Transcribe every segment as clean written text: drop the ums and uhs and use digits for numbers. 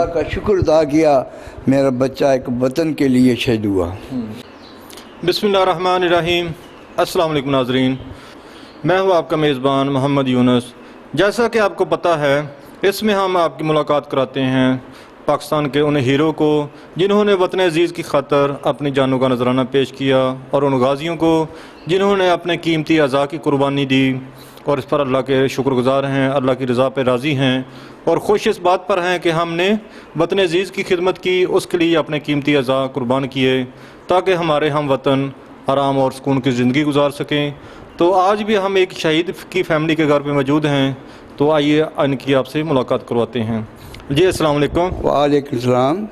اللہ کا شکر ادا کیا میرا بچہ ایک وطن کے لیے شہید ہوا۔ بسم اللہ الرحمن الرحیم۔ السلام علیکم ناظرین، میں ہوں آپ کا میزبان محمد یونس۔ جیسا کہ آپ کو پتہ ہے، اس میں ہم آپ کی ملاقات کراتے ہیں پاکستان کے ان ہیرو کو جنہوں نے وطن عزیز کی خاطر اپنی جانوں کا نذرانہ پیش کیا، اور ان غازیوں کو جنہوں نے اپنے قیمتی اعضاء کی قربانی دی اور اس پر اللہ کے شکر گزار ہیں، اللہ کی رضا پہ راضی ہیں اور خوش اس بات پر ہیں کہ ہم نے وطن عزیز کی خدمت کی، اس کے لیے اپنے قیمتی اعضاء قربان کیے تاکہ ہمارے ہم وطن آرام اور سکون کی زندگی گزار سکیں۔ تو آج بھی ہم ایک شہید کی فیملی کے گھر پہ موجود ہیں، تو آئیے ان کی آپ سے ملاقات کرواتے ہیں۔ جی السلام علیکم۔ وعلیکم السلام۔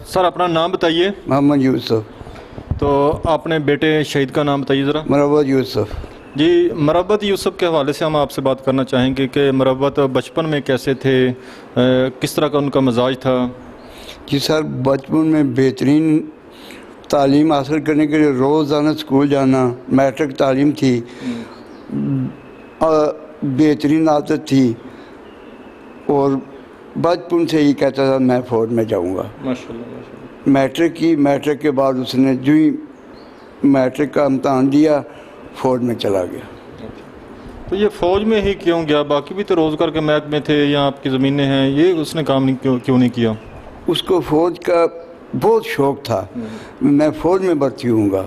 سر اپنا نام بتائیے۔ محمد یوسف۔ تو اپنے بیٹے شہید کا نام بتائیے ذرا۔ مروت یوسف۔ جی مروت یوسف کے حوالے سے ہم آپ سے بات کرنا چاہیں گے کہ مروت بچپن میں کیسے تھے، کس طرح کا ان کا مزاج تھا؟ جی سر، بچپن میں بہترین تعلیم حاصل کرنے کے لیے روزانہ اسکول جانا، میٹرک تعلیم تھی، بہترین عادت تھی، اور بچپن سے ہی کہتا تھا میں فوج میں جاؤں گا۔ ماشاءاللہ۔ میٹرک کی، میٹرک کے بعد اس نے جو ہی میٹرک کا امتحان دیا فوج میں چلا گیا۔ تو یہ فوج میں ہی کیوں گیا؟ باقی بھی تو روزگار کے محکمے تھے یا آپ کی زمینیں ہیں، یہ اس نے کام کیوں نہیں کیا؟ اس کو فوج کا بہت شوق تھا، میں فوج میں بھرتی ہوں گا،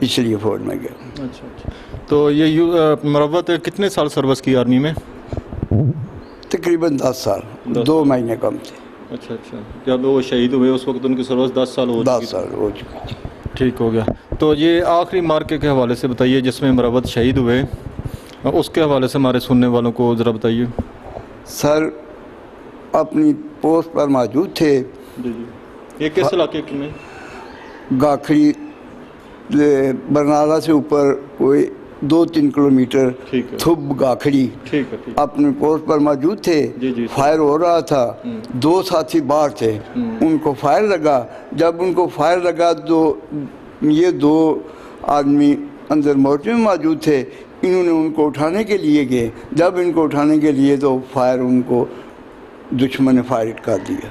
اس لیے فوج میں گیا۔ اچھا۔ تو یہ مروت کتنے سال سروس کی آرمی میں؟ تقریباً 10 سال، 2 مہینے کم تھے۔ اچھا۔ جب وہ شہید ہوئے اس وقت ان کی سروس 10 سال ہو چکی؟ 10 سال ہو چکی تھی۔ ٹھیک ہو گیا۔ تو یہ آخری مارکے کے حوالے سے بتائیے جس میں مروت شہید ہوئے، اس کے حوالے سے ہمارے سننے والوں کو ذرا بتائیے۔ سر اپنی پوسٹ پر موجود تھے۔ جی۔ یہ کس علاقے میں؟ گاکھڑی، برنالہ سے اوپر کوئی 2-3 کلومیٹر تھب گاکھڑی، اپنے پوسٹ پر موجود تھے۔ فائر ہو رہا تھا، 2 ساتھی باہر تھے، ان کو فائر لگا۔ جب ان کو فائر لگا تو یہ 2 آدمی اندر مورچے میں موجود تھے، انہوں نے ان کو اٹھانے کے لیے گئے۔ جب ان کو اٹھانے کے لیے تو فائر ان کو دشمن نے فائر کر دیا۔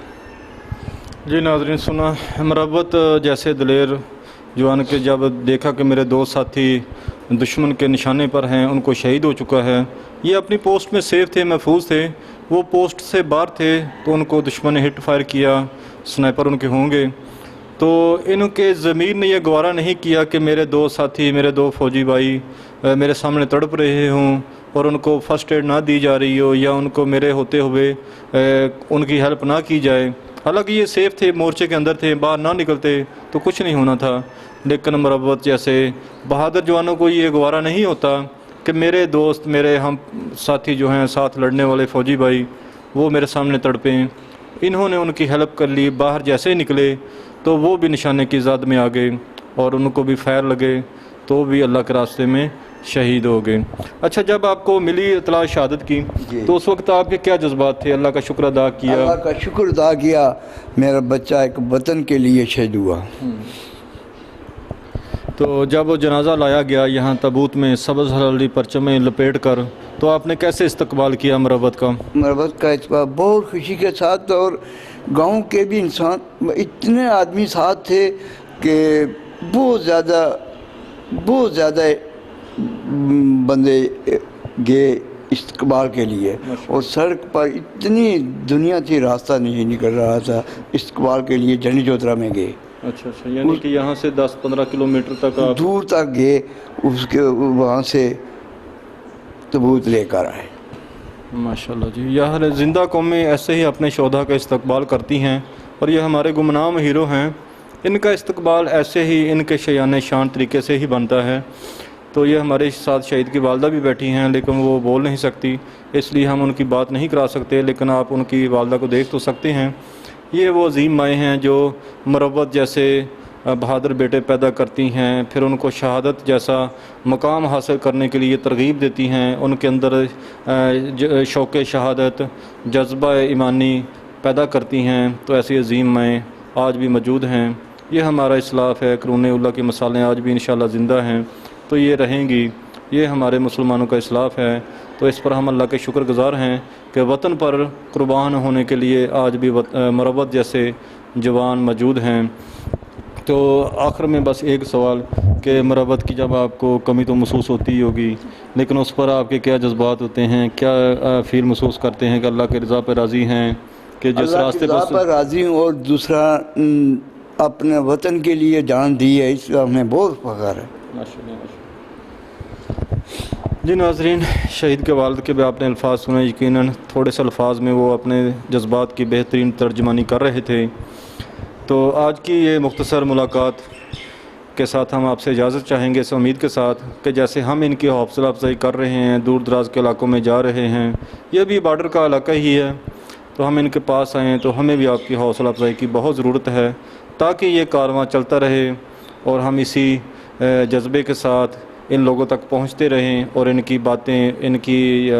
جی ناظرین، سنا مروت جیسے دلیر جوان کے جب دیکھا کہ میرے 2 ساتھی دشمن کے نشانے پر ہیں، ان کو شہید ہو چکا ہے، یہ اپنی پوسٹ میں سیف تھے، محفوظ تھے، وہ پوسٹ سے باہر تھے تو ان کو دشمن نے ہٹ فائر کیا، سنائپر ان کے ہوں گے، تو ان کے ضمیر نے یہ گوارا نہیں کیا کہ میرے 2 ساتھی، میرے 2 فوجی بھائی میرے سامنے تڑپ رہے ہوں اور ان کو فرسٹ ایڈ نہ دی جا رہی ہو یا ان کو میرے ہوتے ہوئے ان کی ہیلپ نہ کی جائے۔ حالانکہ یہ سیف تھے، مورچے کے اندر تھے، باہر نہ نکلتے تو کچھ نہیں ہونا تھا، لیکن مروت جیسے بہادر جوانوں کو یہ گوارا نہیں ہوتا کہ میرے دوست، میرے ہم ساتھی جو ہیں، ساتھ لڑنے والے فوجی بھائی، وہ میرے سامنے تڑپیں۔ انہوں نے ان کی ہیلپ کر لی، باہر جیسے ہی نکلے تو وہ بھی نشانے کی زد میں آ گئے اور ان کو بھی فائر لگے تو بھی اللہ کے راستے میں شہید ہو گئے۔ اچھا، جب آپ کو ملی اطلاع شہادت کی تو اس وقت آپ کے کیا جذبات تھے؟ اللہ کا شکر ادا کیا؟ اللہ کا شکر ادا کیا میرا بچہ ایک وطن کے لیے شہید ہوا۔ تو جب وہ جنازہ لایا گیا یہاں تابوت میں سبز ہلدی پرچمیں لپیٹ کر، تو آپ نے کیسے استقبال کیا مروت کا؟ مروت کا استقبال بہت خوشی کے ساتھ، اور گاؤں کے بھی انسان، اتنے آدمی ساتھ تھے کہ بہت زیادہ بندے گئے استقبال کے لیے، اور سڑک پر اتنی دنیا تھی، راستہ نہیں نکل رہا تھا استقبال کے لیے، جنی چودرا میں گئے۔ اچھا، یعنی کہ یہاں سے 10-15 کلومیٹر تک دور تک گئے، اس کے وہاں سے تابوت لے کر آئے۔ ماشاءاللہ جی، یار زندہ قومیں ایسے ہی اپنے شہداء کا استقبال کرتی ہیں، اور یہ ہمارے گمنام ہیرو ہیں، ان کا استقبال ایسے ہی ان کے شایان شان طریقے سے ہی بنتا ہے۔ تو یہ ہمارے ساتھ شہید کی والدہ بھی بیٹھی ہیں، لیکن وہ بول نہیں سکتی، اس لیے ہم ان کی بات نہیں کرا سکتے، لیکن آپ ان کی والدہ کو دیکھ تو سکتے ہیں۔ یہ وہ عظیم مائیں ہیں جو مروت جیسے بہادر بیٹے پیدا کرتی ہیں، پھر ان کو شہادت جیسا مقام حاصل کرنے کے لیے ترغیب دیتی ہیں، ان کے اندر شوق شہادت، جذبہ ایمانی پیدا کرتی ہیں۔ تو ایسی عظیم مائیں آج بھی موجود ہیں۔ یہ ہمارا اسلاف ہے، قرون اللہ کی مثالیں آج بھی انشاءاللہ زندہ ہیں، تو یہ رہیں گی، یہ ہمارے مسلمانوں کا اسلاف ہے۔ تو اس پر ہم اللہ کے شکر گزار ہیں کہ وطن پر قربان ہونے کے لیے آج بھی مروت جیسے جوان موجود ہیں۔ تو آخر میں بس ایک سوال کہ مروت کی جب آپ کو کمی تو محسوس ہوتی ہی ہوگی، لیکن اس پر آپ کے کیا جذبات ہوتے ہیں، کیا فیل محسوس کرتے ہیں کہ اللہ کے رضا پہ راضی ہیں کہ جس اللہ راستے کی رضا پر راضی ہوں، اور دوسرا اپنے وطن کے لیے جان دی ہے، اس کا ہمیں بہت فخر ہے۔ جی ناظرین، شہید کے والد کے بھی آپ نے الفاظ سنے، یقیناً تھوڑے سے الفاظ میں وہ اپنے جذبات کی بہترین ترجمانی کر رہے تھے۔ تو آج کی یہ مختصر ملاقات کے ساتھ ہم آپ سے اجازت چاہیں گے، اس امید کے ساتھ کہ جیسے ہم ان کی حوصلہ افزائی کر رہے ہیں، دور دراز کے علاقوں میں جا رہے ہیں، یہ بھی بارڈر کا علاقہ ہی ہے، تو ہم ان کے پاس آئیں تو ہمیں بھی آپ کی حوصلہ افزائی کی بہت ضرورت ہے، تاکہ یہ کارواں چلتا رہے اور ہم اسی جذبے کے ساتھ ان لوگوں تک پہنچتے رہیں اور ان کی باتیں، ان کی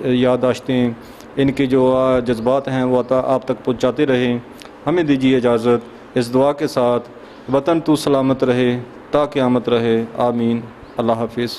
یادداشتیں، ان کی جو جذبات ہیں وہ آپ تک پہنچاتے رہیں۔ ہمیں دیجیے اجازت اس دعا کے ساتھ، وطن تو سلامت رہے تا قیامت رہے، آمین۔ اللہ حافظ۔